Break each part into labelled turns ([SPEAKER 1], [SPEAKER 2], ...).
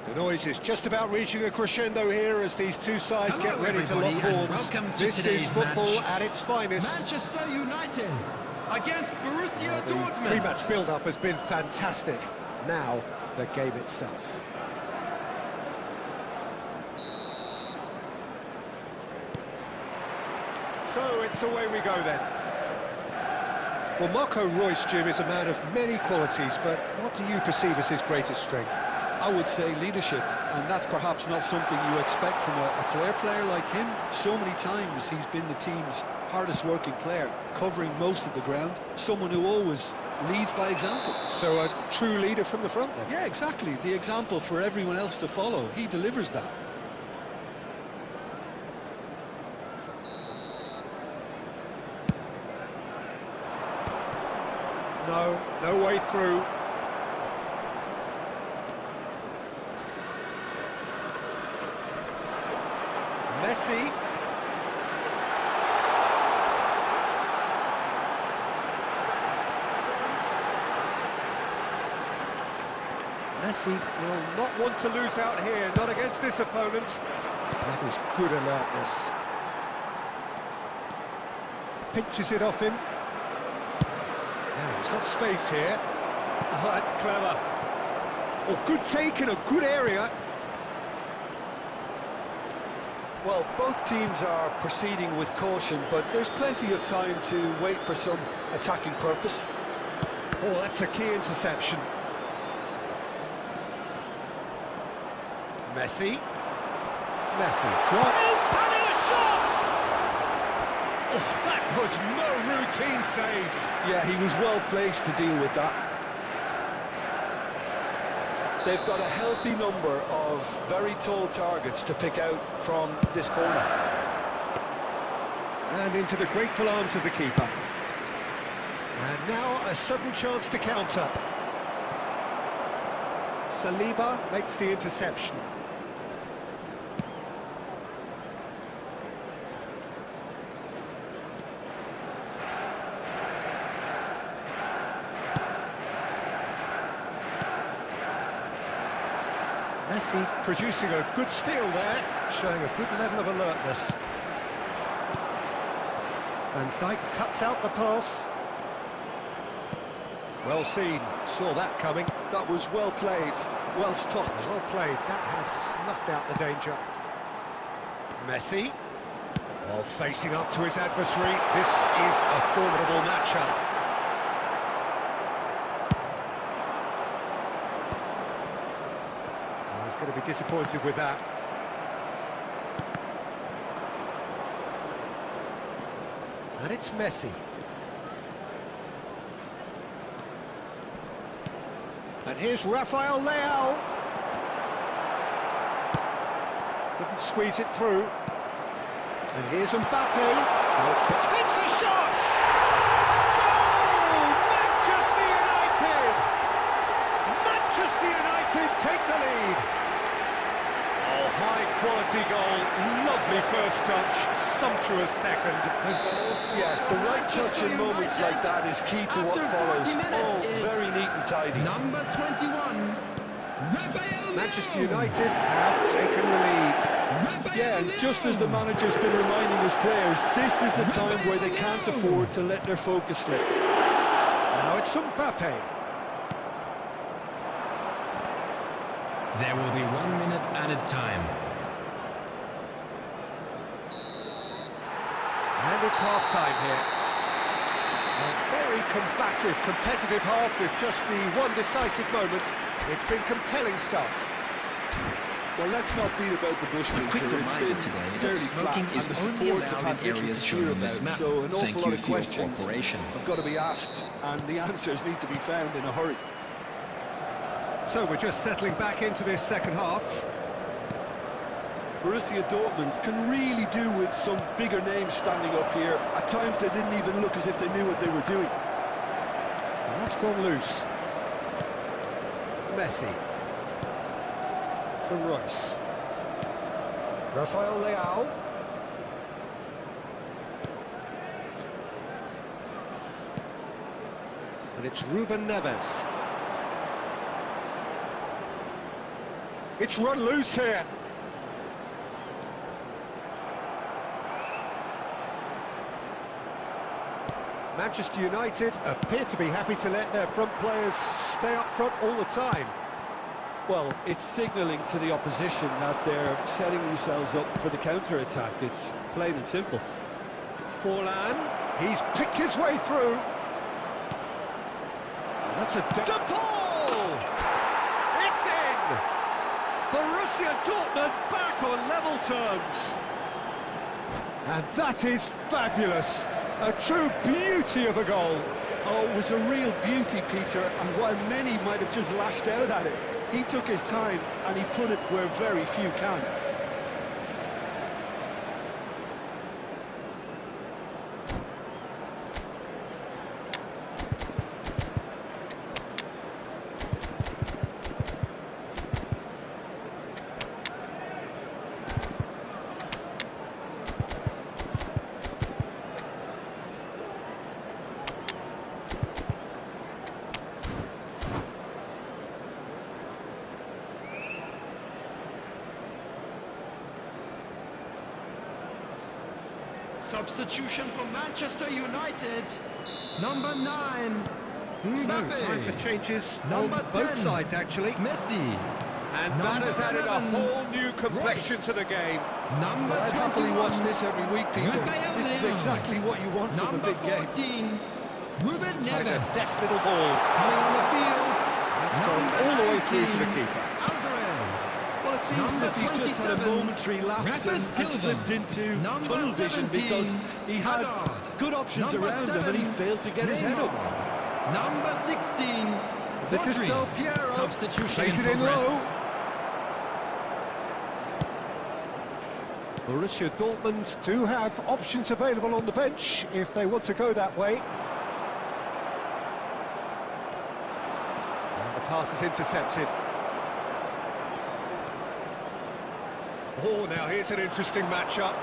[SPEAKER 1] The noise is just about reaching a crescendo here as these two sides get ready to lock horns. This is football at its finest.
[SPEAKER 2] Manchester United against Borussia Dortmund.
[SPEAKER 1] The pre-match build-up has been fantastic. Now, the game itself. So it's away we go then. Well, Marco Reus, Jim, is a man of many qualities, but what do you perceive as his greatest strength?
[SPEAKER 3] I would say leadership, and that's perhaps not something you expect from a flair player like him. So many times he's been the team's hardest working player, covering most of the ground, someone who always leads by example.
[SPEAKER 1] So a true leader from the front then?
[SPEAKER 3] Yeah, exactly, the example for everyone else to follow. He delivers that.
[SPEAKER 1] No way through. Messi. Messi will not want to lose out here, not against this opponent. That is good alertness. Pinches it off him. Now he's got space here. Oh, that's clever. Oh, good take in a good area.
[SPEAKER 3] Well, both teams are proceeding with caution, but there's plenty of time to wait for some attacking purpose.
[SPEAKER 1] Oh, that's a key interception. Messi. Drop. He's having a shot! Oh, that was no routine save.
[SPEAKER 3] Yeah, he was well placed to deal with that. They've got a healthy number of very tall targets to pick out from this corner.
[SPEAKER 1] And into the grateful arms of the keeper. And now a sudden chance to counter. Saliba makes the interception. Messi producing a good steal there, showing a good level of alertness. Van Dijk cuts out the pass. Well seen, saw that coming.
[SPEAKER 3] That was well played, well stopped.
[SPEAKER 1] Well played, that has snuffed out the danger. Messi, while facing up to his adversary, this is a formidable matchup. He's going to be disappointed with that. And it's Messi. And here's Rafael Leao. Couldn't squeeze it through. And here's Mbappe. Takes a shot! Goal! Manchester United! Manchester United take the lead. Oh, high-quality goal. Lovely first touch. Sumptuous second.
[SPEAKER 3] Yeah, the right touch in moments like that is key to what follows. Oh, very neat and tidy.
[SPEAKER 2] Number 21.
[SPEAKER 1] Manchester United have taken the lead.
[SPEAKER 3] Yeah, and just as the manager's been reminding his players, this is the time where they can't afford to let their focus slip.
[SPEAKER 1] Now it's Mbappe.
[SPEAKER 2] There will be 1 minute added time.
[SPEAKER 1] And it's half-time here. A very combative, competitive half with just the one decisive moment. It's been compelling stuff.
[SPEAKER 3] Well, let's not beat about the bush,
[SPEAKER 4] quick
[SPEAKER 3] It's
[SPEAKER 4] reminder
[SPEAKER 3] been
[SPEAKER 4] today that
[SPEAKER 3] fairly flat,
[SPEAKER 4] smoking
[SPEAKER 3] and
[SPEAKER 4] is
[SPEAKER 3] the
[SPEAKER 4] only
[SPEAKER 3] support have
[SPEAKER 4] allowed
[SPEAKER 3] had
[SPEAKER 4] in
[SPEAKER 3] little
[SPEAKER 4] areas
[SPEAKER 3] to
[SPEAKER 4] shown
[SPEAKER 3] cheer
[SPEAKER 4] on this
[SPEAKER 3] about.
[SPEAKER 4] map.
[SPEAKER 3] So an
[SPEAKER 4] Thank
[SPEAKER 3] awful
[SPEAKER 4] you
[SPEAKER 3] lot of
[SPEAKER 4] for your
[SPEAKER 3] questions
[SPEAKER 4] cooperation.
[SPEAKER 3] have got to be asked, and the answers need to be found in a hurry.
[SPEAKER 1] So we're just settling back into this second half.
[SPEAKER 3] Borussia Dortmund can really do with some bigger names standing up here. At times they didn't even look as if they knew what they were doing.
[SPEAKER 1] And that's gone loose. Messi. For Reus. Rafael Leao. And it's Ruben Neves. It's run loose here. Manchester United appear to be happy to let their front players stay up front all the time.
[SPEAKER 3] Well, it's signalling to the opposition that they're setting themselves up for the counter-attack. It's plain and simple.
[SPEAKER 1] Forlan, he's picked his way through. And that's a... De Paul! It's in! Borussia Dortmund back on level terms. And that is fabulous. A true beauty of a goal.
[SPEAKER 3] Oh, it was a real beauty, Peter, and while many might have just lashed out at it, he took his time and he put it where very few can.
[SPEAKER 2] Substitution for Manchester United. Number 9,
[SPEAKER 1] So,
[SPEAKER 2] Mbappe.
[SPEAKER 1] time for changes
[SPEAKER 2] Number
[SPEAKER 1] on both
[SPEAKER 2] 10,
[SPEAKER 1] sides, actually.
[SPEAKER 2] Messi.
[SPEAKER 1] And that has added a
[SPEAKER 2] 11,
[SPEAKER 1] whole new complexion
[SPEAKER 2] Royce.
[SPEAKER 1] to the game.
[SPEAKER 2] Number
[SPEAKER 3] Well, I'd happily
[SPEAKER 2] 21,
[SPEAKER 3] watch this every week, Peter.
[SPEAKER 2] Rafael
[SPEAKER 3] This is
[SPEAKER 2] Leão.
[SPEAKER 3] exactly what you want from a
[SPEAKER 2] Number
[SPEAKER 3] big game.
[SPEAKER 2] 14, Ruben
[SPEAKER 1] Tries a
[SPEAKER 2] Neves.
[SPEAKER 1] deft little ball.
[SPEAKER 2] Coming on the field.
[SPEAKER 1] It's gone all the way through to the keeper.
[SPEAKER 2] Alvarez.
[SPEAKER 3] Well, it seems as
[SPEAKER 2] Number
[SPEAKER 3] if he's just had a
[SPEAKER 2] 27,
[SPEAKER 3] momentary lapse and
[SPEAKER 2] Rafa
[SPEAKER 3] slipped
[SPEAKER 2] Silva.
[SPEAKER 3] into
[SPEAKER 2] Number
[SPEAKER 3] tunnel vision
[SPEAKER 2] 17,
[SPEAKER 3] because he had
[SPEAKER 2] Hazard.
[SPEAKER 3] good options
[SPEAKER 2] Number
[SPEAKER 3] around him and he
[SPEAKER 2] 7,
[SPEAKER 3] failed to get his head up.
[SPEAKER 2] Neymar. Number 16,
[SPEAKER 1] This is
[SPEAKER 2] Rodri.
[SPEAKER 1] Del Piero.
[SPEAKER 2] Substitution
[SPEAKER 1] Plays
[SPEAKER 2] in
[SPEAKER 1] it in
[SPEAKER 2] progress.
[SPEAKER 1] low. Borussia Dortmund do have options available on the bench if they want to go that way. And the pass is intercepted. Oh, now here's an interesting matchup.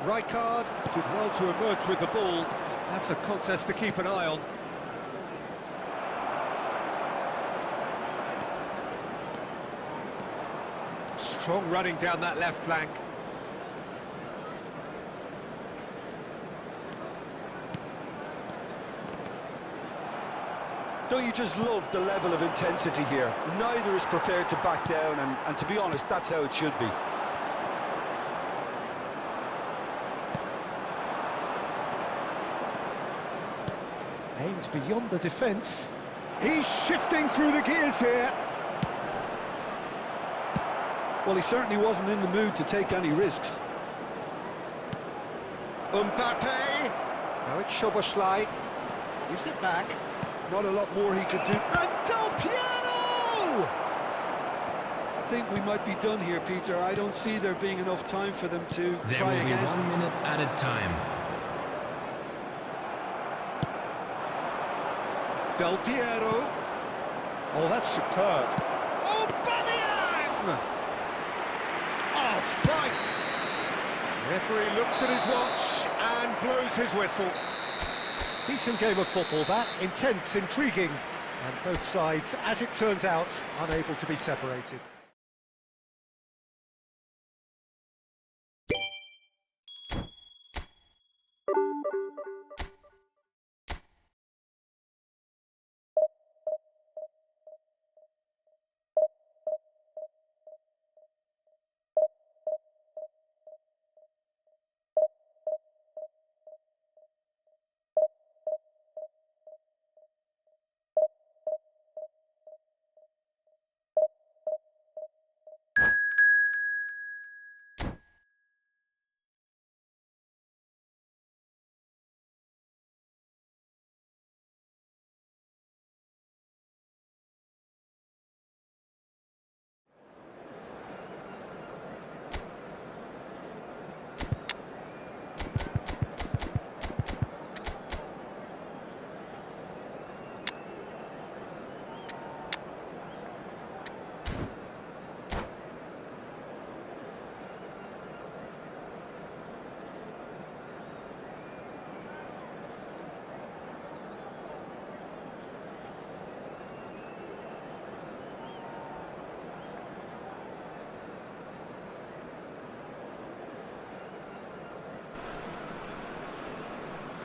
[SPEAKER 1] Rijkaard did well to emerge with the ball. That's a contest to keep an eye on. Strong running down that left flank.
[SPEAKER 3] Don't you just love the level of intensity here? Neither is prepared to back down, and to be honest, that's how it should be.
[SPEAKER 1] Aimed beyond the defence. He's shifting through the gears here.
[SPEAKER 3] Well, he certainly wasn't in the mood to take any risks.
[SPEAKER 1] Mbappe. Now it's Szoboszlai. Gives it back.
[SPEAKER 3] Not a lot more he could do.
[SPEAKER 1] And Del Piero!
[SPEAKER 3] I think we might be done here, Peter. I don't see there being enough time for them to
[SPEAKER 2] There
[SPEAKER 3] try
[SPEAKER 2] will be
[SPEAKER 3] again.
[SPEAKER 2] 1 minute added time.
[SPEAKER 1] Del Piero. Oh, that's superb. Oh, Aubameyang! Oh, fine. Referee looks at his watch and blows his whistle. Decent game of football, that. Intense, intriguing. And both sides, as it turns out, unable to be separated.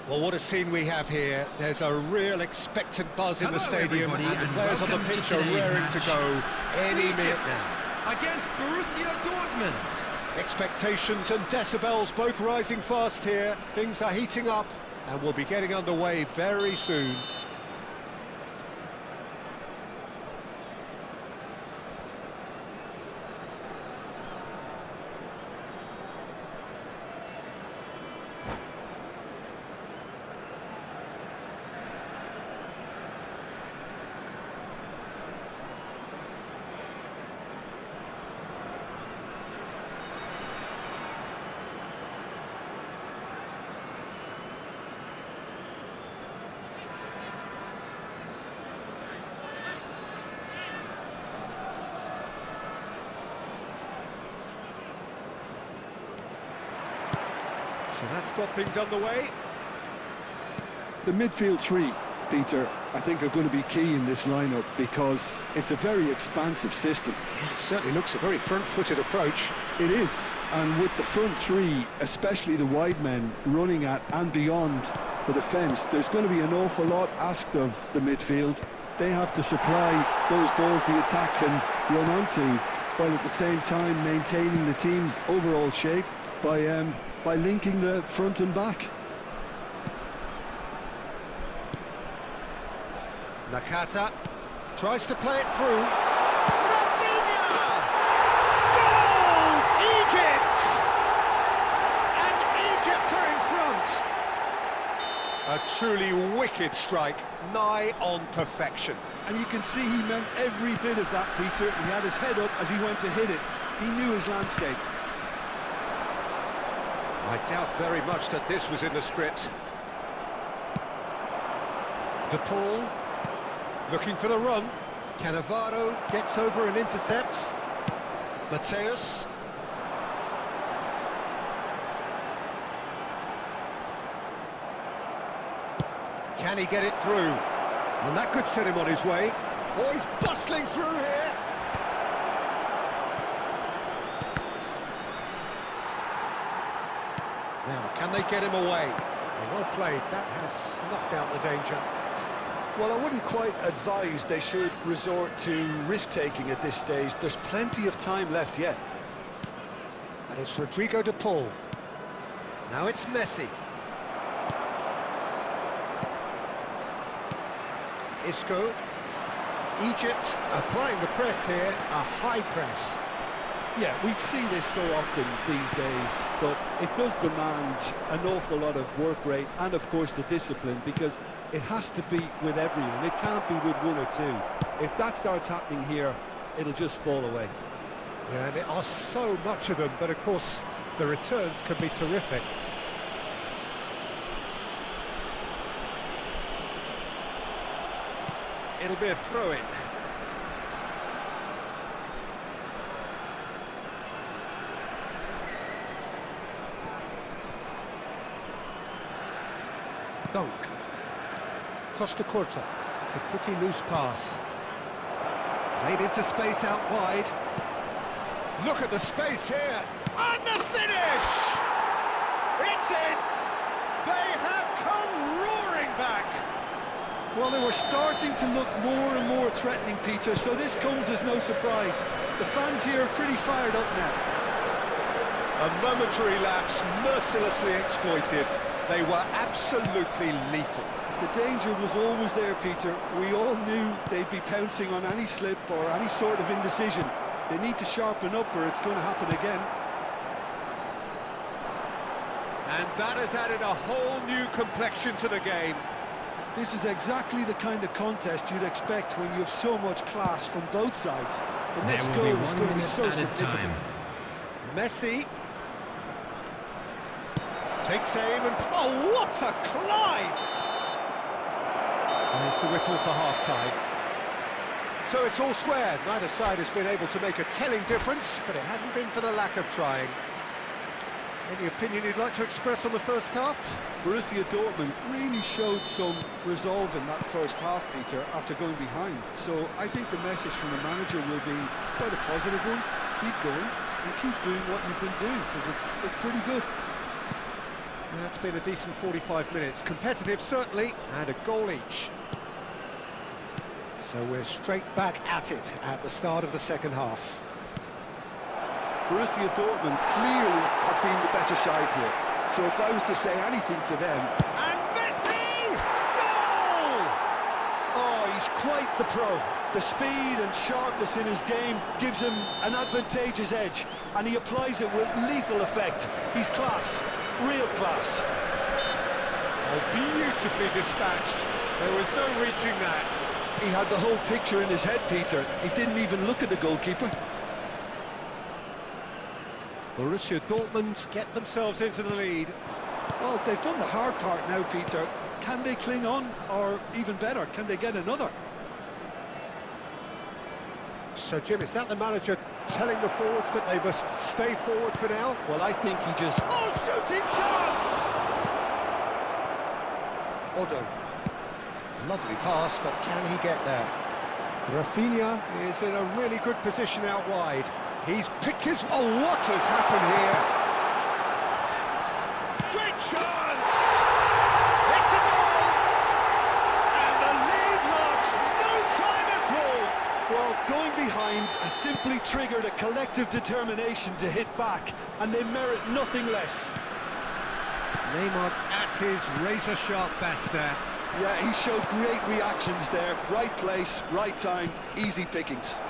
[SPEAKER 1] Well, what a scene we have here. There's a real expectant buzz in the stadium, and the players on the pitch are raring to go any minute now.
[SPEAKER 2] Against Borussia Dortmund.
[SPEAKER 1] Expectations and decibels both rising fast here. Things are heating up, and we'll be getting underway very soon. So that's got things underway.
[SPEAKER 3] The midfield three, Peter, I think are going to be key in this lineup because it's a very expansive system.
[SPEAKER 1] Yeah, it certainly looks a very front-footed approach.
[SPEAKER 3] It is, and with the front three, especially the wide men, running at and beyond the defence, there's going to be an awful lot asked of the midfield. They have to supply those balls the attack can run onto, while at the same time maintaining the team's overall shape by linking the front and back.
[SPEAKER 1] Nakata tries to play it through. Rafinha! Goal! Egypt! And Egypt are in front. A truly wicked strike, nigh on perfection.
[SPEAKER 3] And you can see he meant every bit of that, Peter. He had his head up as he went to hit it. He knew his landscape.
[SPEAKER 1] I doubt very much that this was in the script. De Paul looking for the run. Cannavaro gets over and intercepts. Mateus. Can he get it through? And that could set him on his way. Oh, he's bustling through here. Now, can they get him away? Well played, that has snuffed out the danger.
[SPEAKER 3] Well, I wouldn't quite advise they should resort to risk-taking at this stage. There's plenty of time left yet.
[SPEAKER 1] And it's Rodrigo de Paul. Now it's Messi. Isco. Egypt applying the press here, a high press.
[SPEAKER 3] Yeah, we see this so often these days, but it does demand an awful lot of work rate and, of course, the discipline, because it has to be with everyone. It can't be with one or two. If that starts happening here, it'll just fall away.
[SPEAKER 1] Yeah, and there are so much of them, but, of course, the returns can be terrific. It'll be a throw-in. Dunk. Costa Curta. It's a pretty loose pass. Played into space out wide. Look at the space here. And the finish! It's in! They have come roaring back!
[SPEAKER 3] Well, they were starting to look more and more threatening, Peter, so this comes as no surprise. The fans here are pretty fired up now.
[SPEAKER 1] A momentary lapse, mercilessly exploited. They were absolutely lethal.
[SPEAKER 3] The danger was always there, Peter. We all knew they'd be pouncing on any slip or any sort of indecision. They need to sharpen up or it's going to happen again.
[SPEAKER 1] And that has added a whole new complexion to the game.
[SPEAKER 3] This is exactly the kind of contest you'd expect when you have so much class from both sides. The next goal is going to be so significant.
[SPEAKER 1] Messi takes aim and... Oh, what a climb! And it's the whistle for half-time. So it's all square. Neither side has been able to make a telling difference, but it hasn't been for the lack of trying. Any opinion you'd like to express on the first half?
[SPEAKER 3] Borussia Dortmund really showed some resolve in that first half, Peter, after going behind. So I think the message from the manager will be quite a positive one. Keep going and keep doing what you've been doing, because it's pretty good.
[SPEAKER 1] That's been a decent 45 minutes. Competitive, certainly, and a goal each. So we're straight back at it at the start of the second half.
[SPEAKER 3] Borussia Dortmund clearly have been the better side here. So if I was to say anything to them...
[SPEAKER 1] And Messi! Goal!
[SPEAKER 3] Oh, he's quite the pro. The speed and sharpness in his game gives him an advantageous edge, and he applies it with lethal effect. He's class, real class.
[SPEAKER 1] Oh, beautifully dispatched. There was no reaching that.
[SPEAKER 3] He had the whole picture in his head, Peter. He didn't even look at the goalkeeper.
[SPEAKER 1] Borussia Dortmund get themselves into the lead.
[SPEAKER 3] Well, they've done the hard part now, Peter. Can they cling on, or even better, can they get another?
[SPEAKER 1] So, Jim, is that the manager telling the forwards that they must stay forward for now?
[SPEAKER 3] Well, I think he just...
[SPEAKER 1] Oh, shooting chance! Odo. Lovely pass, but can he get there? Rafinha is in a really good position out wide. He's picked his... Oh, what has happened here? Great chance! It's a goal! And the lead lost no time at all!
[SPEAKER 3] Well, going behind has simply triggered a collective determination to hit back, and they merit nothing less.
[SPEAKER 1] Neymar at his razor-sharp best there.
[SPEAKER 3] Yeah, he showed great reactions there. Right place, right time, easy pickings.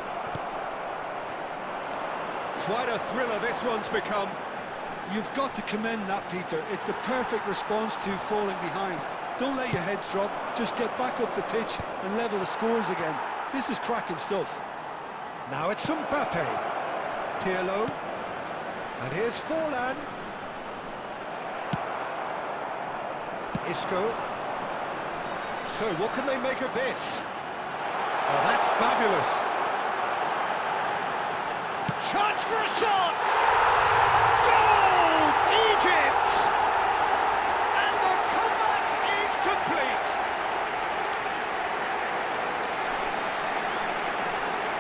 [SPEAKER 1] Quite a thriller this one's become.
[SPEAKER 3] You've got to commend that, Peter. It's the perfect response to falling behind. Don't let your heads drop, just get back up the pitch and level the scores again. This is cracking stuff.
[SPEAKER 1] Now it's Mbappe. Pirlo. And here's Forlan. Isco. So what can they make of this? Oh, that's fabulous. Chance for a shot! Goal! Egypt! And the comeback is complete!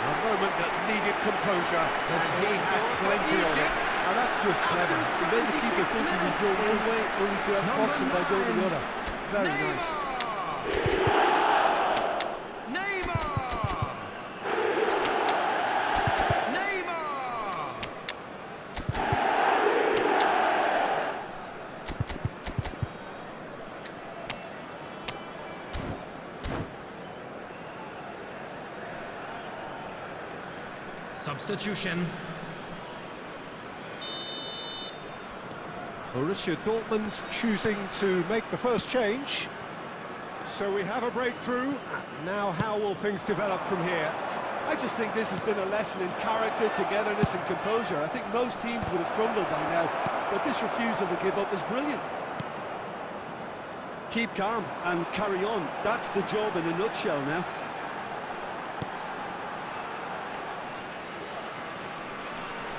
[SPEAKER 1] A moment that needed composure, and he had plenty of it.
[SPEAKER 3] Now that's just clever. He made the keeper think he was going one way, only to outfox him by going the other. Very nice.
[SPEAKER 2] Substitution.
[SPEAKER 1] Borussia Dortmund choosing to make the first change. So we have a breakthrough. Now how will things develop from here?
[SPEAKER 3] I just think this has been a lesson in character, togetherness and composure. I think most teams would have crumbled by now, but this refusal to give up is brilliant. Keep calm and carry on. That's the job in a nutshell now.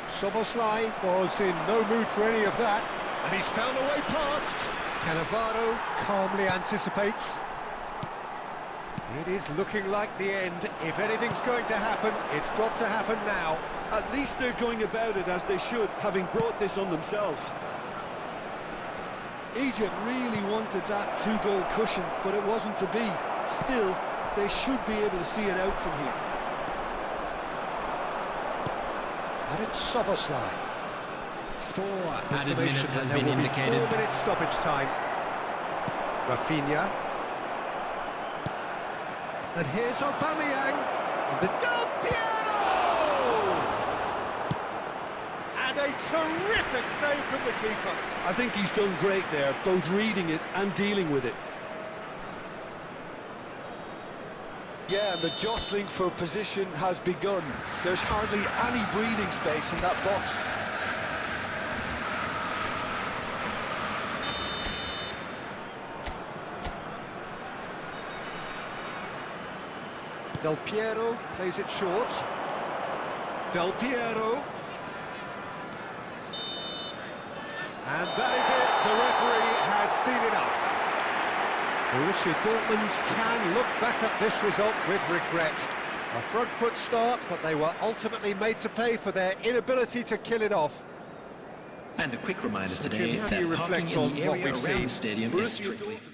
[SPEAKER 1] Szoboszlai was in no mood for any of that, and he's found a way past. Cannavaro calmly anticipates. It is looking like the end. If anything's going to happen, it's got to happen now.
[SPEAKER 3] At least they're going about it as they should, having brought this on themselves. Egypt really wanted that two-goal cushion, but it wasn't to be. Still, they should be able to see it out from here.
[SPEAKER 1] And it's Szoboszlai.
[SPEAKER 2] 4 added minutes has been indicated.
[SPEAKER 1] 4 minutes stoppage time. Rafinha. And here's Aubameyang. And there's Del Piero! And a terrific save from the keeper.
[SPEAKER 3] I think he's done great there, both reading it and dealing with it. Yeah, and the jostling for position has begun. There's hardly any breathing space in that box.
[SPEAKER 1] Del Piero plays it short. Del Piero. And that is it. The referee has seen enough. Borussia Dortmund can look back at this result with regret. A front foot start, but they were ultimately made to pay for their inability to kill it off.
[SPEAKER 2] And a quick reminder
[SPEAKER 1] So,
[SPEAKER 2] today
[SPEAKER 1] Jim, how do
[SPEAKER 2] that
[SPEAKER 1] you
[SPEAKER 2] parking
[SPEAKER 1] reflect
[SPEAKER 2] in
[SPEAKER 1] on
[SPEAKER 2] the
[SPEAKER 1] what
[SPEAKER 2] area
[SPEAKER 1] we've
[SPEAKER 2] around
[SPEAKER 1] seen?
[SPEAKER 2] the stadium is
[SPEAKER 3] Borussia
[SPEAKER 2] strictly
[SPEAKER 3] Dortmund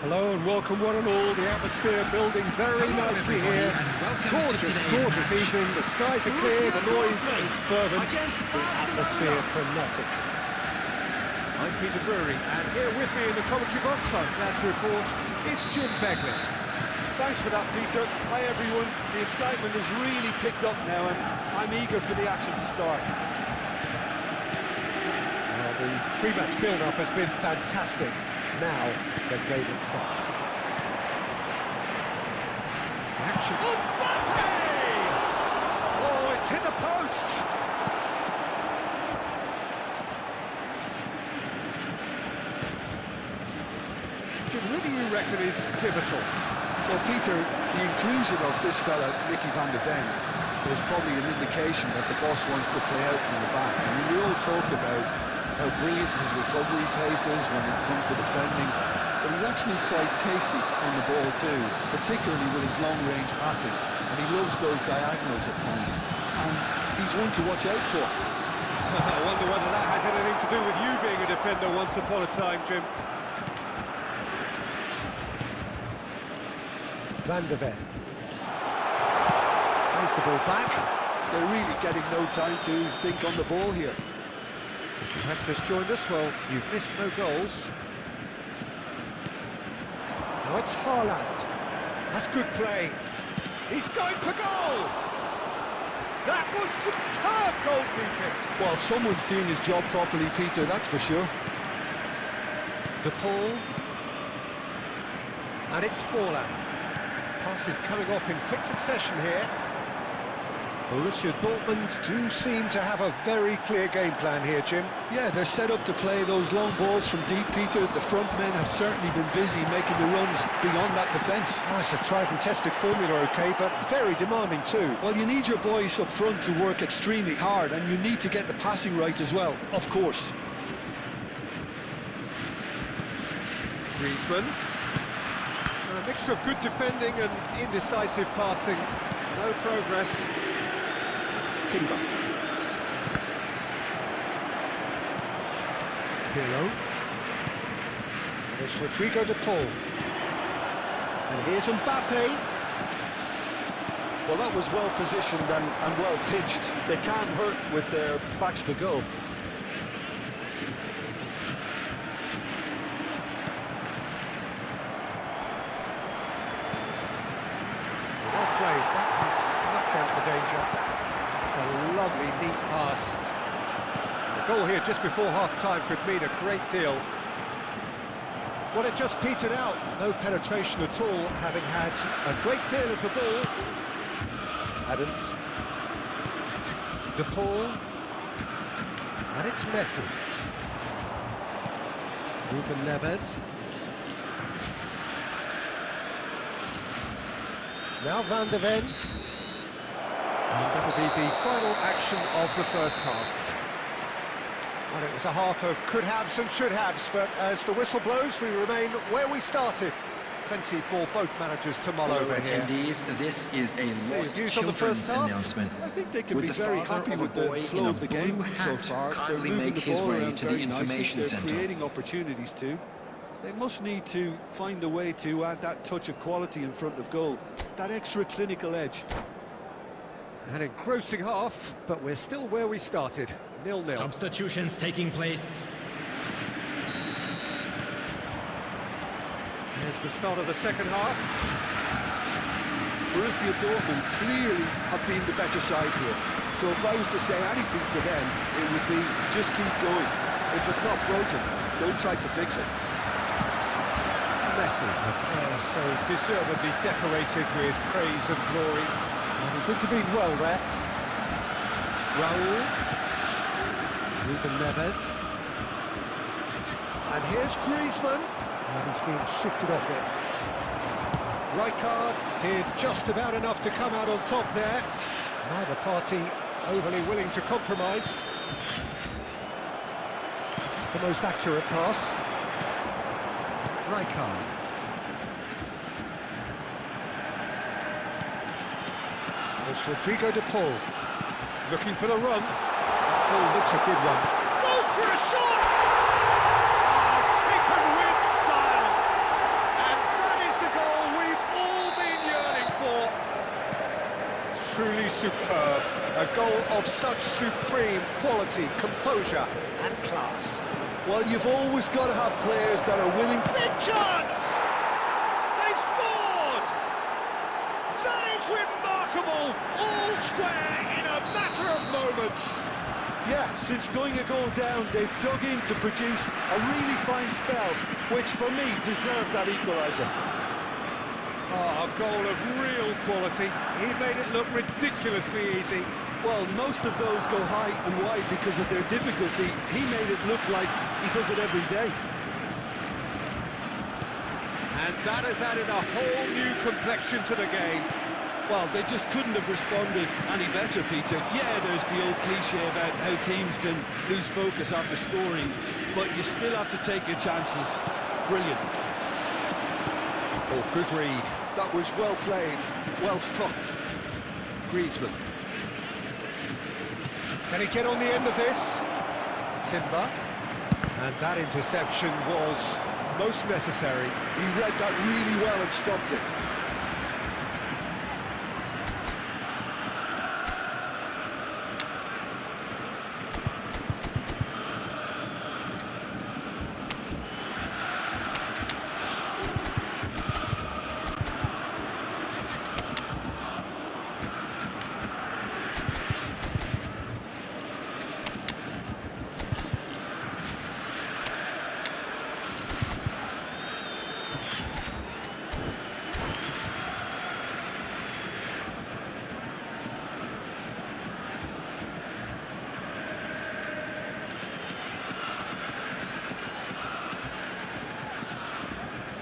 [SPEAKER 1] Hello and welcome one and all. The atmosphere building very nicely here. Gorgeous, gorgeous evening. The skies are clear, the noise is fervent, the atmosphere frenetic. I'm Peter Drury, and here with me in the commentary box, I'm glad to report, it's Jim Begley.
[SPEAKER 3] Thanks for that, Peter. Hi, everyone. The excitement has really picked up now, and I'm eager for the action to start.
[SPEAKER 1] Well, the pre-match build-up has been fantastic. Now, the game itself. Action. Mbappe! Oh, it's hit the post! Jim, who do you reckon is pivotal?
[SPEAKER 3] Well, Peter, the inclusion of this fella, Mickey van de Ven, is probably an indication that the boss wants to play out from the back. I mean, we all talk about how brilliant his recovery pace is when it comes to defending, but he's actually quite tasty on the ball too, particularly with his long-range passing, and he loves those diagonals at times, and he's one to watch out for.
[SPEAKER 1] I wonder whether that has anything to do with you being a defender once upon a time, Jim. Van de Ven. Plays the ball back.
[SPEAKER 3] They're really getting no time to think on the ball here.
[SPEAKER 1] If you have just joined us, well, you've missed no goals. Now it's Haaland. That's good play. He's going for goal! That was superb goalkeeping!
[SPEAKER 3] Well, someone's doing his job properly, Peter, that's for sure.
[SPEAKER 1] De Paul. And it's Forlan. Passes coming off in quick succession here. Borussia Dortmund do seem to have a very clear game plan here, Jim.
[SPEAKER 3] Yeah, they're set up to play those long balls from deep, Peter. The front men have certainly been busy making the runs beyond that defence.
[SPEAKER 1] Oh, it's a tried and tested formula, OK, but very demanding too.
[SPEAKER 3] Well, you need your boys up front to work extremely hard, and you need to get the passing right as well, of course.
[SPEAKER 1] Griezmann. A mixture of good defending and indecisive passing. No progress. Timber. Pirlo. And it's Rodrigo de Paul. And here's Mbappe.
[SPEAKER 3] Well, that was well positioned and well pitched. They can't hurt with their backs to goal.
[SPEAKER 1] Well played. That has snuffed out the danger. It's a lovely, neat pass. The goal here just before half-time could mean a great deal. Well, it just petered out. No penetration at all, having had a great deal of the ball. Adams. De Paul. And it's Messi. Ruben Neves. Now Van de Ven. And that'll be the final action of the first half. Well, it was a half of could-haves and should-haves, but as the whistle blows, we remain where we started. Plenty for both managers to mull over here.
[SPEAKER 4] Attendees, this is a lost
[SPEAKER 1] views on the first
[SPEAKER 4] children's
[SPEAKER 1] half?
[SPEAKER 4] announcement.
[SPEAKER 3] I think they can
[SPEAKER 4] Would
[SPEAKER 3] be
[SPEAKER 4] the
[SPEAKER 3] very
[SPEAKER 4] father
[SPEAKER 3] happy
[SPEAKER 4] of a
[SPEAKER 3] with the
[SPEAKER 4] boy
[SPEAKER 3] flow
[SPEAKER 4] in a
[SPEAKER 3] of the game
[SPEAKER 4] blue
[SPEAKER 3] so
[SPEAKER 4] hat
[SPEAKER 3] far. They're
[SPEAKER 4] kindly
[SPEAKER 3] moving
[SPEAKER 4] make
[SPEAKER 3] the
[SPEAKER 4] his
[SPEAKER 3] ball
[SPEAKER 4] way
[SPEAKER 3] around
[SPEAKER 4] to the
[SPEAKER 3] very nicely.
[SPEAKER 4] information
[SPEAKER 3] They're
[SPEAKER 4] centre?
[SPEAKER 3] creating opportunities too. They must need to find a way to add that touch of quality in front of goal, that extra clinical edge.
[SPEAKER 1] An engrossing half, but we're still where we started, 0-0.
[SPEAKER 5] Substitutions taking place.
[SPEAKER 1] Here's the start of the second half.
[SPEAKER 3] Borussia Dortmund clearly have been the better side here. So if I was to say anything to them, it would be just keep going. If it's not broken, don't try to fix it.
[SPEAKER 1] Messi, a player so deservedly decorated with praise and glory. And he's intervened well there. Raul. Ruben Neves. And here's Griezmann. And he's being shifted off it. Rijkaard did just about enough to come out on top there. Neither party overly willing to compromise. The most accurate pass. Rijkaard. It's Rodrigo de Paul. Looking for the run. Oh, looks a good one. Goes for a shot! Taken with style. And superb. A goal of such supreme quality, composure and class.
[SPEAKER 3] Well, you've always got to have players that are willing to...
[SPEAKER 1] Big chance! They've scored! That is remarkable! All square in a matter of moments.
[SPEAKER 3] Yeah, since going a goal down, they've dug in to produce a really fine spell, which for me deserved that equaliser.
[SPEAKER 1] Oh, a goal of real quality. He made it look ridiculously easy.
[SPEAKER 3] Well, most of those go high and wide because of their difficulty. He made it look like he does it every day.
[SPEAKER 1] And that has added a whole new complexion to the game.
[SPEAKER 3] Well, they just couldn't have responded any better, Peter. Yeah, there's the old cliche about how teams can lose focus after scoring, but you still have to take your chances. Brilliant.
[SPEAKER 1] Oh, good read.
[SPEAKER 3] That was well played, well stopped.
[SPEAKER 1] Griezmann. Can he get on the end of this? Timber. And that interception was most necessary.
[SPEAKER 3] He read that really well and stopped it.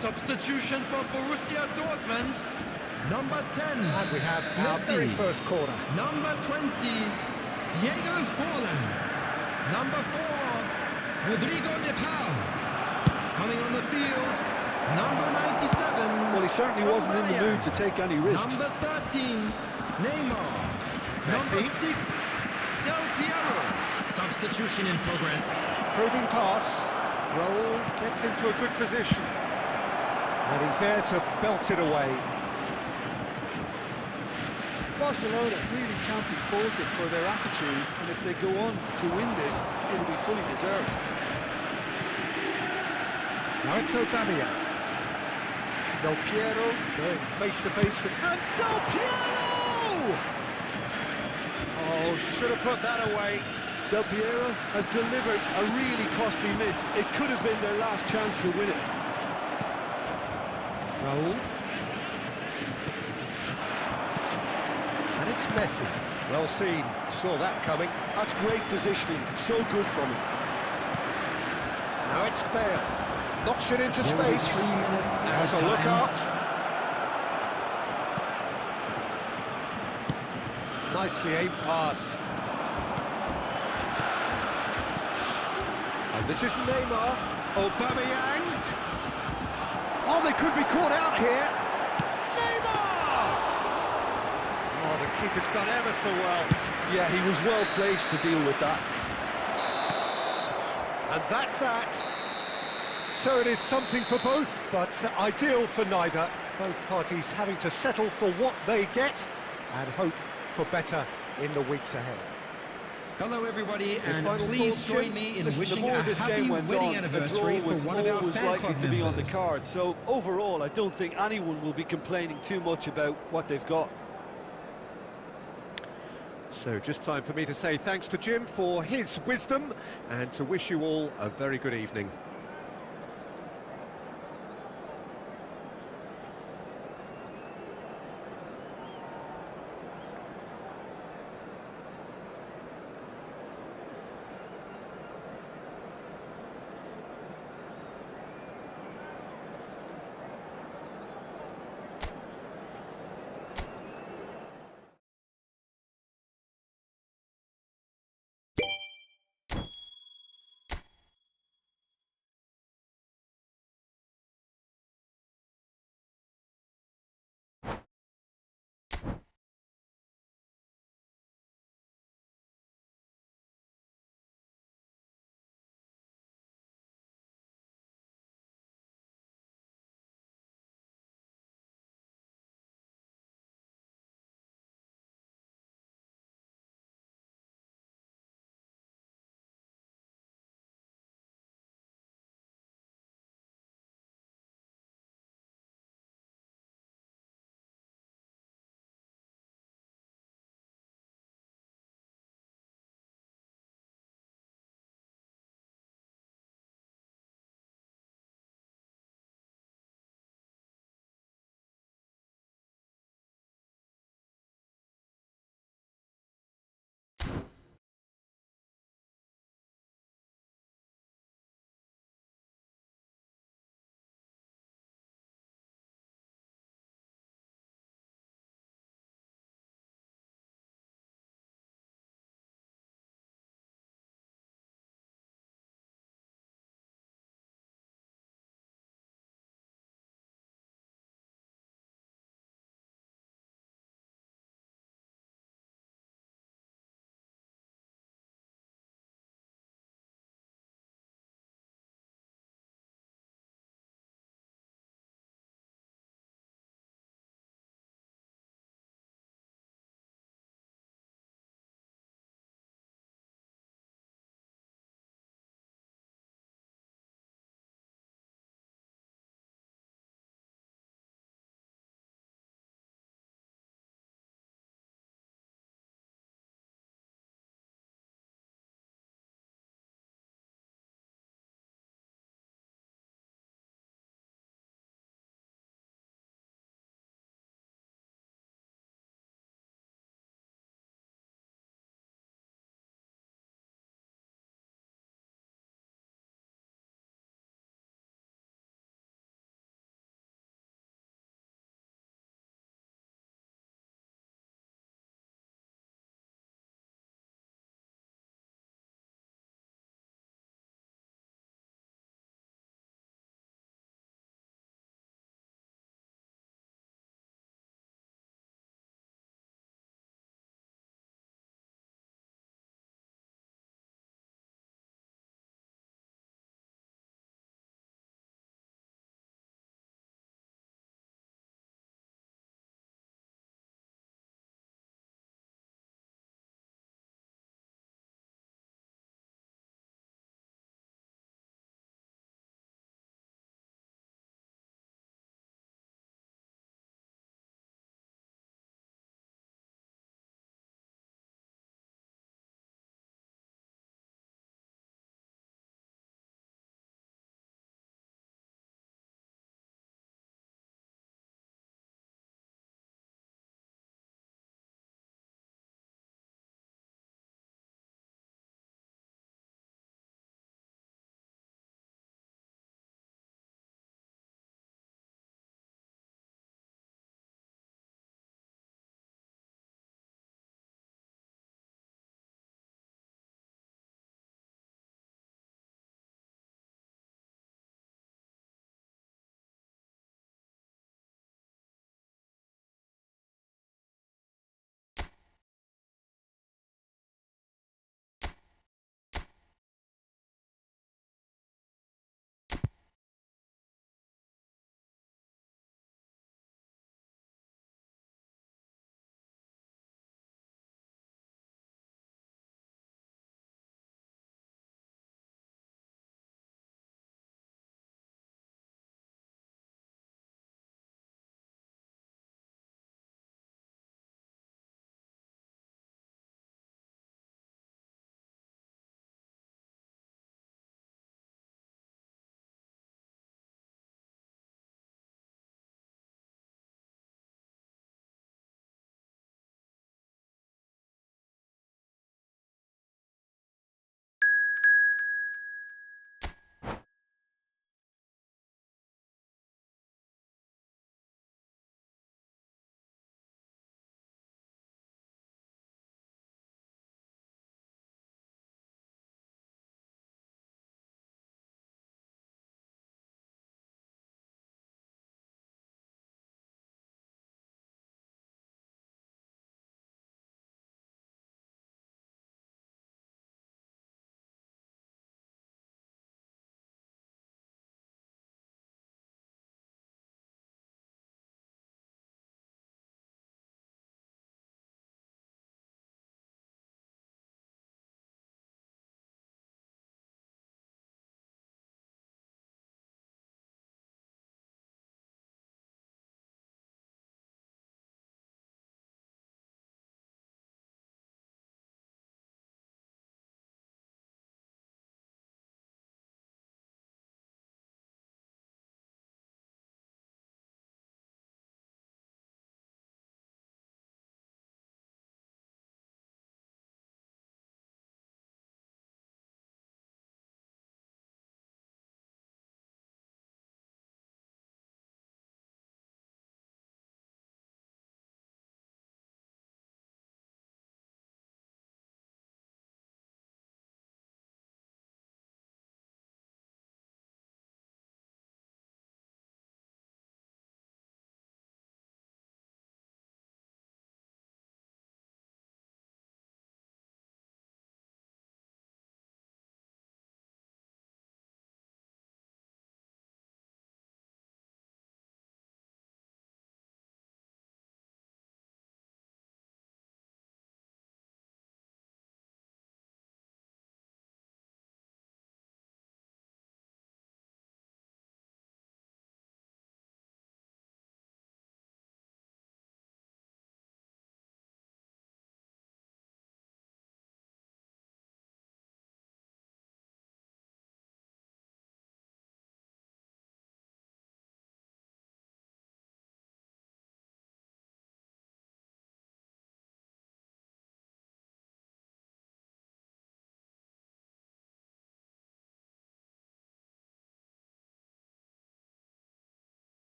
[SPEAKER 2] Substitution for Borussia Dortmund. Number 10.
[SPEAKER 1] And we have our very first corner.
[SPEAKER 2] Number 20, Diego Forlan. Number 4, Rodrigo de Paul. Coming on the field, number 97.
[SPEAKER 3] Well, he certainly wasn't in the mood to take any risks.
[SPEAKER 2] Number 13, Neymar.
[SPEAKER 1] Messi.
[SPEAKER 2] Number 6, Del Piero. Substitution in progress.
[SPEAKER 1] Probing pass. Raul gets into a good position. And he's there to belt it away.
[SPEAKER 3] Barcelona really can't be faulted for their attitude, and if they go on to win this, it'll be fully deserved.
[SPEAKER 1] Now it's Aubameyang. Del Piero going face-to-face with... And Del Piero! Oh, should have put that away.
[SPEAKER 3] Del Piero has delivered a really costly miss. It could have been their last chance to win it.
[SPEAKER 1] Raul. And it's Messi. Well seen. Saw that coming.
[SPEAKER 3] That's great positioning. So good from him.
[SPEAKER 1] Now it's Bale. Knocks it into
[SPEAKER 2] There will be
[SPEAKER 1] space.
[SPEAKER 2] 3 minutes
[SPEAKER 1] Has a
[SPEAKER 2] added
[SPEAKER 1] look
[SPEAKER 2] time.
[SPEAKER 1] out. Nicely aimed pass. And this is Neymar. Aubameyang. Oh, they could be caught out here. Neymar! Oh, the keeper's done ever so well.
[SPEAKER 3] Yeah, he was well placed to deal with that.
[SPEAKER 1] And that's that. So it is something for both, but ideal for neither. Both parties having to settle for what they get and hope for better in the weeks ahead.
[SPEAKER 2] Hello everybody, and
[SPEAKER 3] final
[SPEAKER 2] please
[SPEAKER 3] thoughts,
[SPEAKER 2] join
[SPEAKER 3] Jim?
[SPEAKER 2] me in
[SPEAKER 3] Listen,
[SPEAKER 2] wishing
[SPEAKER 3] the more
[SPEAKER 2] a
[SPEAKER 3] this
[SPEAKER 2] happy
[SPEAKER 3] game went
[SPEAKER 2] wedding
[SPEAKER 3] on, a draw
[SPEAKER 2] anniversary
[SPEAKER 3] was
[SPEAKER 2] for one of our
[SPEAKER 3] always
[SPEAKER 2] fan
[SPEAKER 3] likely
[SPEAKER 2] club
[SPEAKER 3] to be on the
[SPEAKER 2] members.
[SPEAKER 3] card. So overall, I don't think anyone will be complaining too much about what they've got.
[SPEAKER 1] So just time for me to say thanks to Jim for his wisdom and to wish you all a very good evening.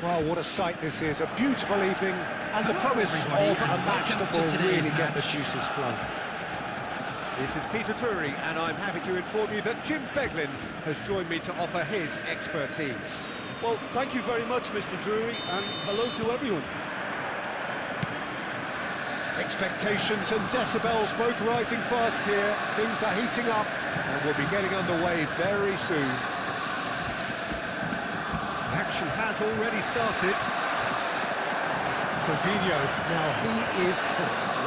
[SPEAKER 1] Well, what a sight this is. A beautiful evening and the promise of a match that will really get the juices flowing. This is Peter Drury, and I'm happy to inform you that Jim Beglin has joined me to offer his expertise.
[SPEAKER 3] Well, thank you very much, Mr. Drury, and hello to everyone.
[SPEAKER 1] Expectations and decibels both rising fast here. Things are heating up and we'll be getting underway very soon. Action has already started. Serginho, now he is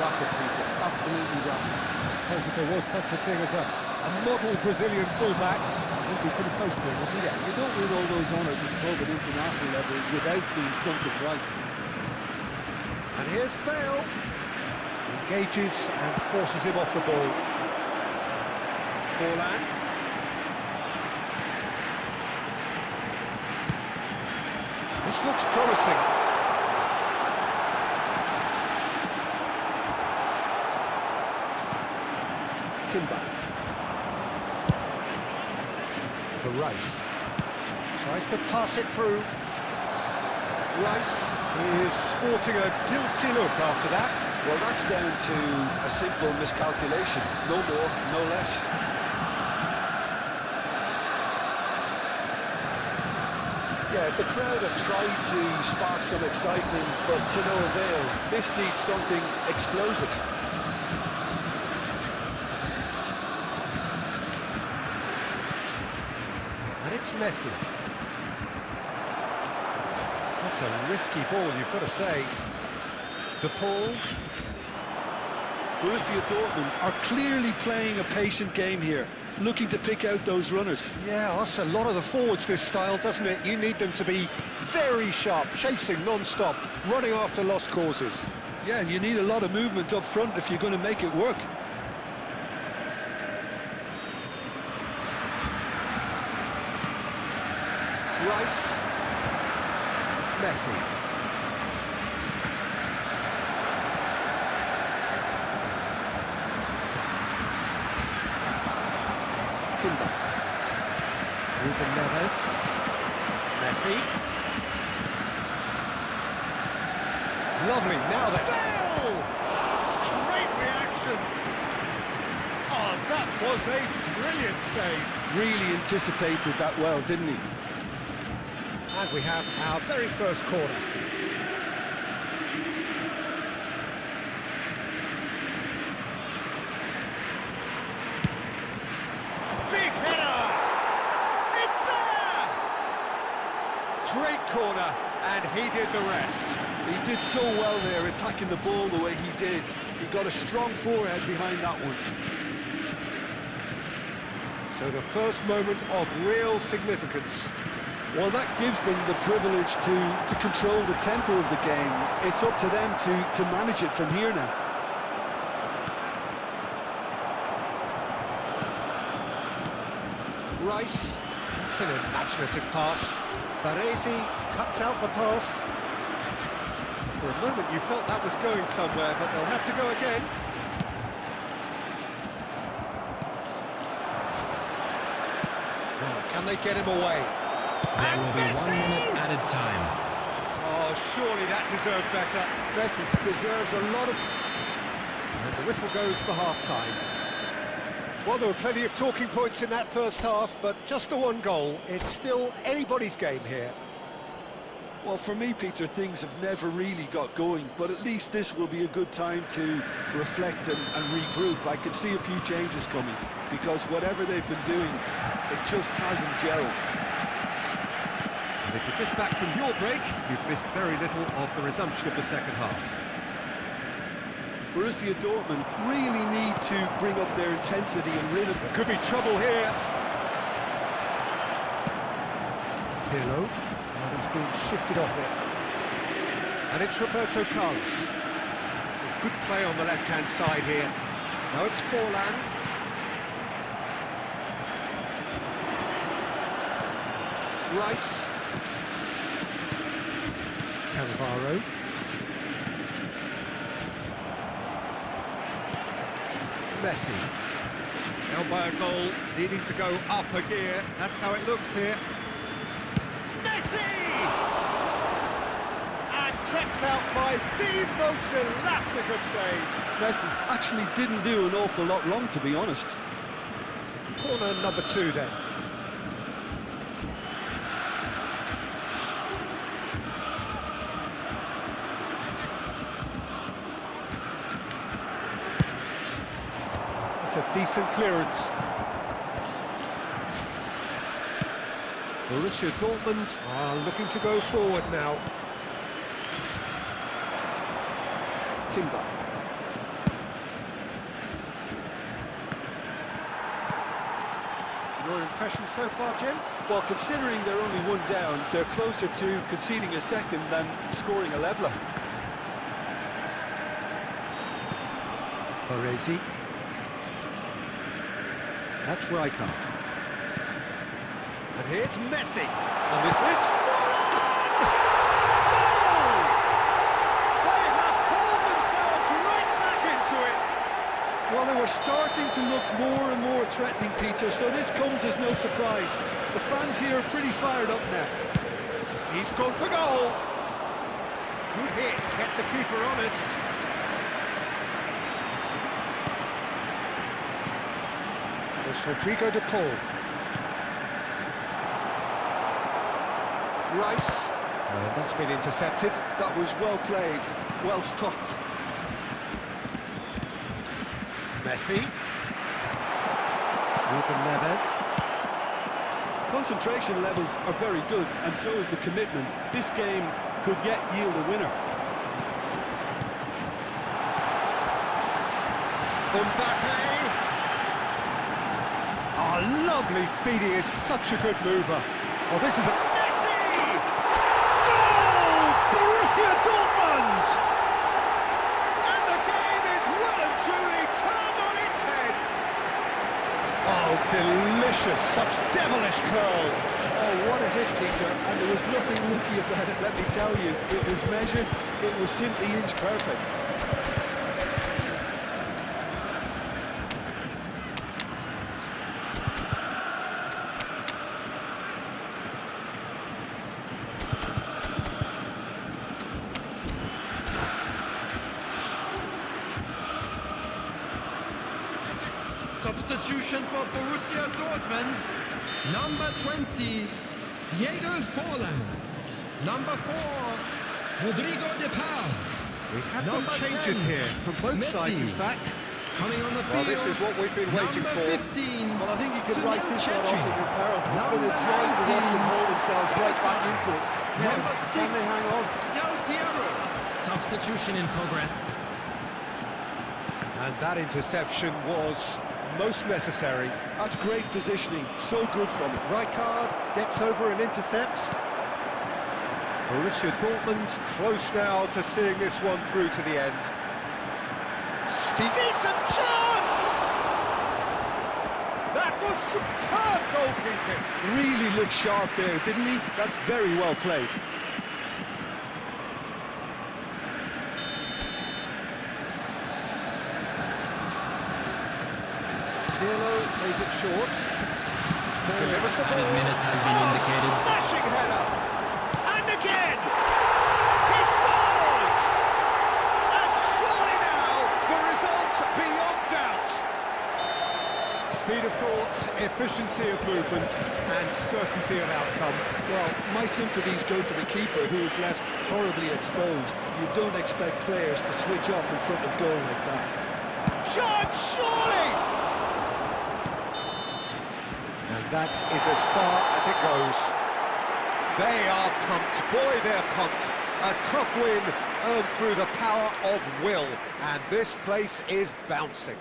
[SPEAKER 1] rapid, Peter, absolutely rapid. I suppose if there was such a thing as a model Brazilian fullback, he'd be pretty close to him, wouldn't he?
[SPEAKER 3] Yeah, you don't win all those honours at club and international level without doing something right.
[SPEAKER 1] And here's Bale. Engages and forces him off the ball. Forlan. This looks promising. Timber. To Rice. Tries to pass it through. Rice is sporting a guilty look after that.
[SPEAKER 3] Well, that's down to a simple miscalculation. No more, no less. Yeah, the crowd have tried to spark some excitement, but to no avail. This needs something explosive.
[SPEAKER 1] And it's Messi. That's a risky ball, you've got to say. De Paul.
[SPEAKER 3] Borussia Dortmund are clearly playing a patient game here, looking to pick out those runners.
[SPEAKER 1] Yeah, that's a lot of the forwards, this style, doesn't it? You need them to be very sharp, chasing non-stop, running after lost causes.
[SPEAKER 3] Yeah, and you need a lot of movement up front if you're going to make it work.
[SPEAKER 1] Rice. Messi. Timber. Ruben Neves. Messi. Lovely, now then. Bale! Great reaction. Oh, that was a brilliant save.
[SPEAKER 3] Really anticipated that well, didn't he?
[SPEAKER 1] And we have our very first corner. Big header! It's there! Great corner, and he did the rest.
[SPEAKER 3] He did so well there, attacking the ball the way he did. He got a strong forehead behind that one.
[SPEAKER 1] So the first moment of real significance.
[SPEAKER 3] Well, that gives them the privilege to control the tempo of the game. It's up to them to manage it from here now.
[SPEAKER 1] Rice, that's an imaginative pass. Baresi cuts out the pass. For a moment you felt that was going somewhere, but they'll have to go again. Now, can they get him away?
[SPEAKER 4] There will be 1 minute added time.
[SPEAKER 1] Oh, surely that deserved better.
[SPEAKER 3] Messi deserves a lot of...
[SPEAKER 1] And the whistle goes for half-time. Well, there were plenty of talking points in that first half, but just the one goal. It's still anybody's game here.
[SPEAKER 3] Well, for me, Peter, things have never really got going, but at least this will be a good time to reflect and regroup. I can see a few changes coming, because whatever they've been doing, it just hasn't gelled.
[SPEAKER 1] And if you're just back from your break, you've missed very little of the resumption of the second half.
[SPEAKER 3] Borussia Dortmund really need to bring up their intensity and rhythm.
[SPEAKER 1] There could be trouble here. Pirlo, and he's being shifted off it. And it's Roberto Carlos. Good play on the left-hand side here. Now it's Forlan. Rice. Cannavaro. Messi. Now by a goal, needing to go up a gear. That's how it looks here. Messi! cut out by the most elastic of saves.
[SPEAKER 3] Messi actually didn't do an awful lot wrong, to be honest.
[SPEAKER 1] Corner number 2 then. It's a decent clearance. Borussia Dortmund are looking to go forward now. Timber. Your impression so far, Jim?
[SPEAKER 3] Well, considering they're only one down, they're closer to conceding a second than scoring a leveller.
[SPEAKER 1] Paresi. That's Rijkaard. And here's Messi. And this hits forward! Goal! They have pulled themselves right back into it.
[SPEAKER 3] Well, they were starting to look more and more threatening, Peter, so this comes as no surprise. The fans here are pretty fired up now.
[SPEAKER 1] He's gone for goal. Good hit, kept the keeper honest. It's Rodrigo de Paul.
[SPEAKER 3] Rice.
[SPEAKER 1] And that's been intercepted.
[SPEAKER 3] That was well played, well stopped.
[SPEAKER 1] Messi. Ruben Neves.
[SPEAKER 3] Concentration levels are very good, and so is the commitment. This game could yet yield a winner.
[SPEAKER 1] Mbappe. Oh, lovely feed. He is such a good mover. Oh, this is a Messi! Goal! Borussia Dortmund! And the game is well and truly turned on its head. Oh, delicious. Such devilish curl.
[SPEAKER 3] Oh, what a hit, Peter, and there was nothing lucky about it, let me tell you. It was measured, it was simply inch perfect.
[SPEAKER 2] Substitution for Borussia Dortmund. Number 20, Diego Forlan. Number 4, Rodrigo de Paul.
[SPEAKER 1] We have
[SPEAKER 2] Number
[SPEAKER 1] got changes
[SPEAKER 2] 10,
[SPEAKER 1] here from both
[SPEAKER 2] Messi.
[SPEAKER 1] sides, in fact.
[SPEAKER 2] Coming on the field.
[SPEAKER 1] Well, this is what we've been waiting
[SPEAKER 2] Number
[SPEAKER 1] for.
[SPEAKER 2] 15,
[SPEAKER 3] Well, I think you could write this one
[SPEAKER 2] Sunil
[SPEAKER 3] off in
[SPEAKER 2] Chetri.
[SPEAKER 3] apparel. It's been a
[SPEAKER 2] Number
[SPEAKER 3] joy to watch
[SPEAKER 2] 19,
[SPEAKER 3] them hold themselves right back into it. Now,
[SPEAKER 2] Number
[SPEAKER 3] can
[SPEAKER 2] 6,
[SPEAKER 3] they hang on?
[SPEAKER 2] Del Piero.
[SPEAKER 4] Substitution in progress.
[SPEAKER 1] And that interception was most necessary.
[SPEAKER 3] That's great positioning, so good from it.
[SPEAKER 1] Rijkaard gets over and intercepts. Borussia Dortmund close now to seeing this one through to the end. Decent chance! That was superb goalkeeping.
[SPEAKER 3] Really looked sharp there, didn't he? That's very well played.
[SPEAKER 1] Pirlo plays it short. Delivers the
[SPEAKER 4] Added
[SPEAKER 1] ball.
[SPEAKER 4] minutes has been indicated.
[SPEAKER 1] Smashing header. And again. He scores. And surely now the result's beyond doubt. Speed of thought, efficiency of movement, and certainty of outcome.
[SPEAKER 3] Well, my sympathies go to the keeper, who is left horribly exposed. You don't expect players to switch off in front of goal like that.
[SPEAKER 1] Shot, surely. And that is as far as it goes. They are pumped. Boy, they're pumped. A tough win earned through the power of will. And this place is bouncing.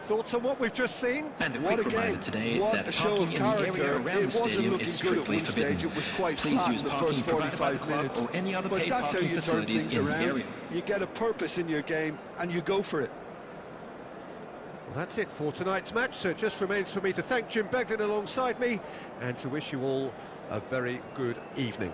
[SPEAKER 1] Thoughts on what we've just seen?
[SPEAKER 4] And a
[SPEAKER 3] What
[SPEAKER 4] quick
[SPEAKER 3] a
[SPEAKER 4] reminder
[SPEAKER 3] game,
[SPEAKER 4] today
[SPEAKER 3] what
[SPEAKER 4] that
[SPEAKER 3] a show of
[SPEAKER 4] parking in the area
[SPEAKER 3] character.
[SPEAKER 4] around
[SPEAKER 3] It
[SPEAKER 4] the
[SPEAKER 3] wasn't
[SPEAKER 4] stadium
[SPEAKER 3] looking
[SPEAKER 4] is
[SPEAKER 3] good at
[SPEAKER 4] strictly
[SPEAKER 3] one
[SPEAKER 4] forbidden.
[SPEAKER 3] stage, it was quite
[SPEAKER 4] Please
[SPEAKER 3] flat
[SPEAKER 4] use
[SPEAKER 3] in the
[SPEAKER 4] parking
[SPEAKER 3] first
[SPEAKER 4] provided by the
[SPEAKER 3] 45
[SPEAKER 4] club
[SPEAKER 3] minutes.
[SPEAKER 4] or any other
[SPEAKER 3] But
[SPEAKER 4] paid
[SPEAKER 3] that's how
[SPEAKER 4] parking
[SPEAKER 3] you turn
[SPEAKER 4] facilities
[SPEAKER 3] things
[SPEAKER 4] in the
[SPEAKER 3] around.
[SPEAKER 4] area.
[SPEAKER 3] You get a purpose in your game, and you go for it.
[SPEAKER 1] Well, that's it for tonight's match, so it just remains for me to thank Jim Beglin alongside me and to wish you all a very good evening.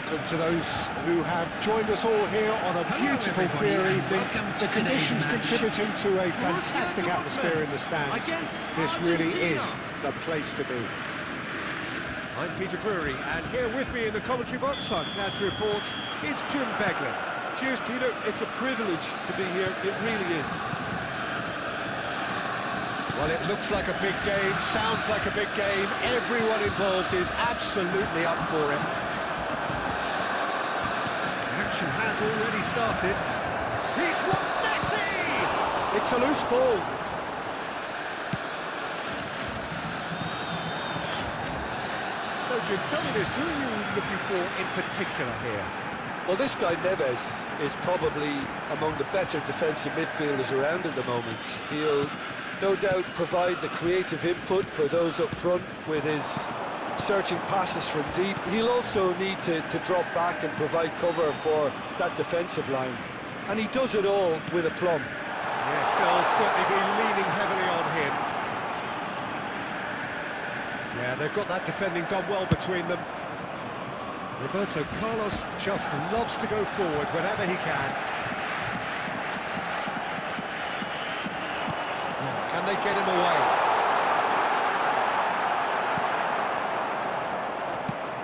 [SPEAKER 1] welcome to those who have joined us all here on a beautiful clear evening. The conditions contributing to a fantastic atmosphere in the stands. This really is the place to be. I'm Peter Drury, and here with me in the commentary box, I'm glad to report, is Jim Beglin.
[SPEAKER 3] Cheers, Peter. It's a privilege to be here. It really is.
[SPEAKER 1] Well, it looks like a big game, sounds like a big game. Everyone involved is absolutely up for it. Action has already started. He's won Messi! It's a loose ball. So, Jim, tell me this, who are you looking for in particular here?
[SPEAKER 3] Well, this guy, Neves, is probably among the better defensive midfielders around at the moment. He'll no doubt provide the creative input for those up front with his searching passes from deep. He'll also need to drop back and provide cover for that defensive line. And he does it all with aplomb.
[SPEAKER 1] Yes, they'll certainly be leaning heavily on him. Yeah, they've got that defending done well between them. Roberto Carlos just loves to go forward whenever he can. Now, can they get him away?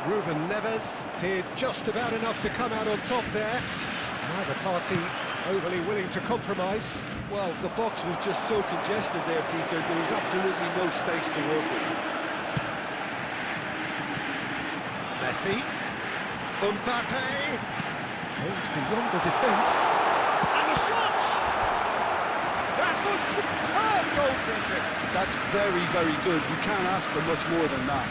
[SPEAKER 1] Ruben Neves did just about enough to come out on top there. Neither party overly willing to compromise.
[SPEAKER 3] Well, the box was just so congested there, Peter. There was absolutely no space to work with.
[SPEAKER 1] Messi. Mbappe. Aimed beyond the defence. And the shot! That was superb goalkeeping.
[SPEAKER 3] That's very, very good. You can't ask for much more than that.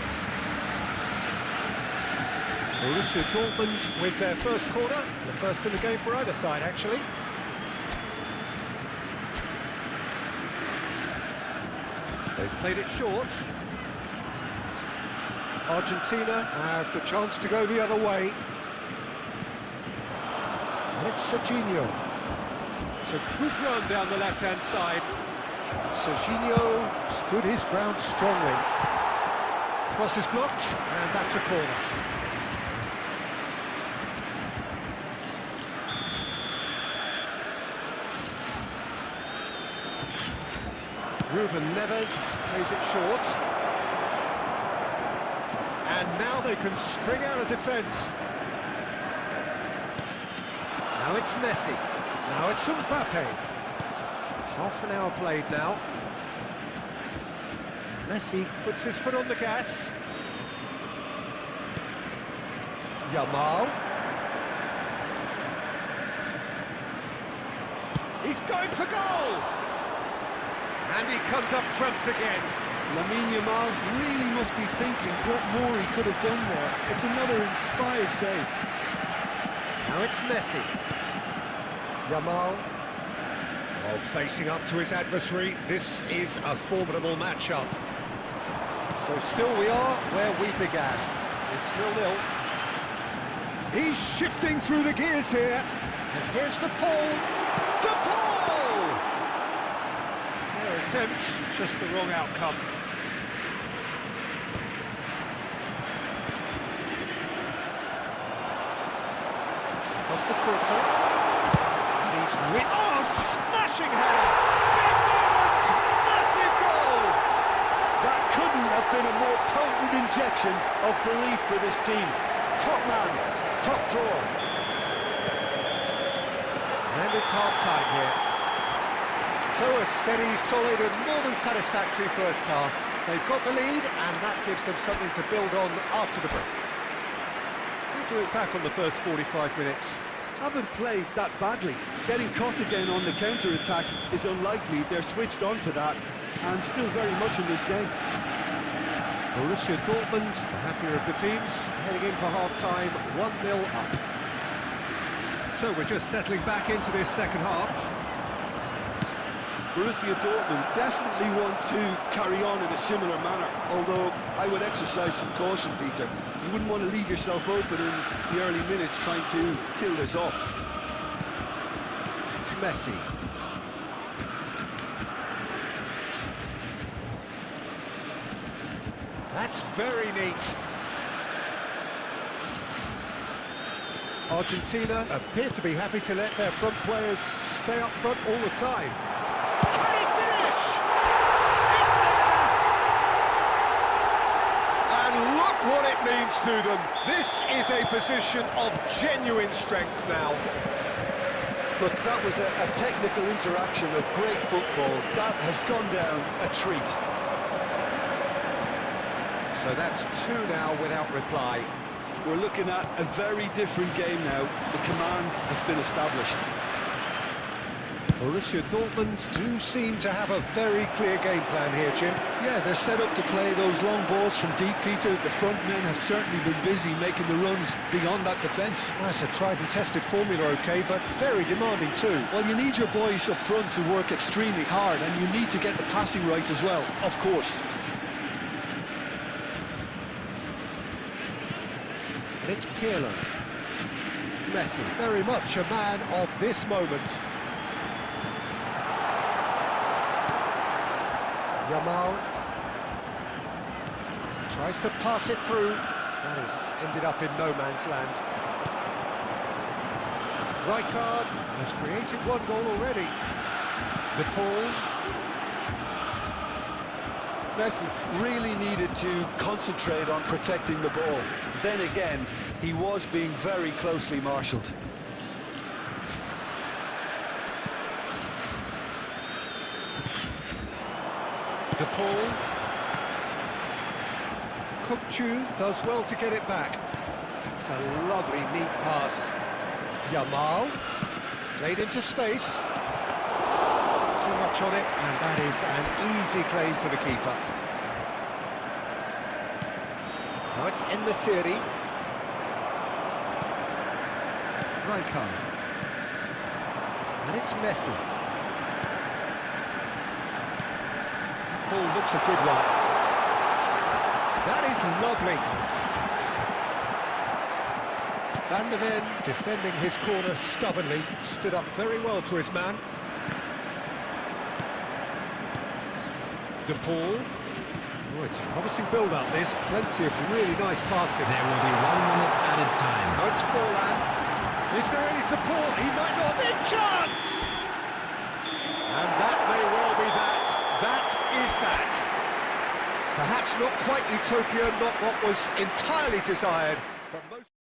[SPEAKER 1] Borussia Dortmund with their first corner. The first in the game for either side, actually. They've played it short. Argentina have the chance to go the other way. And it's Serginho. It's a good run down the left-hand side. Serginho stood his ground strongly. Cross is blocked, and that's a corner. Ruben Neves plays it short. And now they can spring out of defence. Now it's Messi. Now it's Mbappe. Half an hour played now. Messi puts his foot on the gas. Yamal. He's going for goal! And he comes up trumps again.
[SPEAKER 3] Lamine Yamal really must be thinking what more he could have done there. It's another inspired save.
[SPEAKER 1] Now it's Messi. Yamal. Oh, facing up to his adversary. This is a formidable matchup. So still we are where we began. It's 0-0. He's shifting through the gears here. And here's the Paul. To Paul! Fair attempt, just the wrong outcome. Costa Curta. And he's oh, smashing header! Big moment! Massive goal!
[SPEAKER 3] That couldn't have been a more potent injection of belief for this team. Top man, top draw.
[SPEAKER 1] And it's half-time here. So a steady, solid and more than satisfactory first half. They've got the lead and that gives them something to build on after the break. We'll do it back on the first 45 minutes.
[SPEAKER 3] Haven't played that badly. Getting caught again on the counter-attack is unlikely. They're switched on to that and still very much in this game.
[SPEAKER 1] Borussia Dortmund, the happier of the teams, heading in for half-time, 1-0 up. So we're just settling back into this second half.
[SPEAKER 3] Borussia Dortmund definitely want to carry on in a similar manner, although I would exercise some caution, Peter. You wouldn't want to leave yourself open in the early minutes trying to kill this off.
[SPEAKER 1] Messi. That's very neat. Argentina appear to be happy to let their front players stay up front all the time. Can he finish? It's there! And look what it means to them. This is a position of genuine strength now.
[SPEAKER 3] Look, that was a technical interaction of great football. That has gone down a treat.
[SPEAKER 1] So that's 2 now without reply.
[SPEAKER 3] We're looking at a very different game now. The command has been established.
[SPEAKER 1] Borussia Dortmund do seem to have a very clear game plan here, Jim.
[SPEAKER 3] Yeah, they're set up to play those long balls from deep, Peter. The front men have certainly been busy making the runs beyond that defence.
[SPEAKER 1] That's a tried and tested formula, OK, but very demanding too.
[SPEAKER 3] Well, you need your boys up front to work extremely hard, and you need to get the passing right as well, of course.
[SPEAKER 1] And it's Pirlo. Messi, very much a man of this moment. Yamal tries to pass it through. That has ended up in no man's land. Rijkaard has created 1 goal already. De Paul.
[SPEAKER 3] Messi really needed to concentrate on protecting the ball. Then again, he was being very closely marshalled.
[SPEAKER 1] De Paul. Kukçu does well to get it back. It's a lovely, neat pass. Yamal. Played into space. Too much on it, and that is an easy claim for the keeper. Now it's En-Nesyri. Rijkaard. And it's Messi. Ball looks a good one. That is lovely. Van der Ven, defending his corner stubbornly, stood up very well to his man. De Paul. Oh, it's a promising build-up, this. Plenty of really nice passing.
[SPEAKER 4] There will be 1 minute added time.
[SPEAKER 1] Now it's Forlan. Is there any support? He might not be. Chance! And that may well be that. That is that. Perhaps not quite utopia, not what was entirely desired, but most...